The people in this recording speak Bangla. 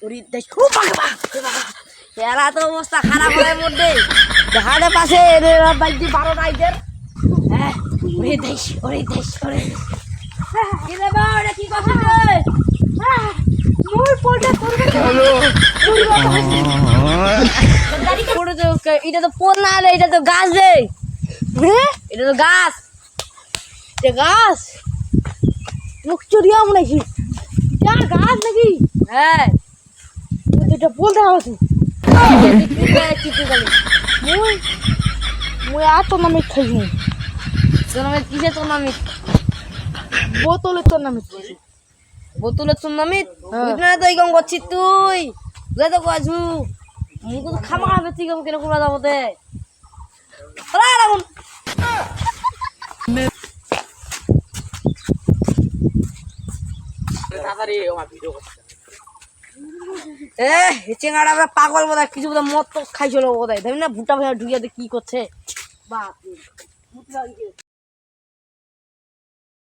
ওরে দেখ ও বাবা এরা তো অবস্থা খারাপ হয়ে মধ্যে হাড়ে পাশে বাইজি 12 রাইডার হ্যাঁ ওরে দেখ কি রে বাবা এটা কি করছিস রে মোর পোলটা করবে হ্যালো পড়ে তো এটা তো পোল না রে এটা তো গাছ রে হ্যাঁ এটা তো গাছ এটা গাছ মুখ চুরিয়া মনে কি এটা গাছ নাকি হ্যাঁ এটা পোল দেখা আছে মুই আর টুর্নামেন্ট খাইছি টুর্নামেন্ট কিসে টুর্নামেন্ট বোতলের টুর্নামেন্ট বোতলের টুর্নামেন্ট বুঝনা তো এই গম করছিস তুই বুঝা তো কাজু মুখ তো খামা খাবে তুই গম কেন কোনা যাবো তে রাখুন চেঙ্গাড়া পাগল বোধ কিছু বোধ মদ তো খাইছিল বোধ হয় না ভুটা ভাইয়া ঢুকিয়াতে কি করছে বাপ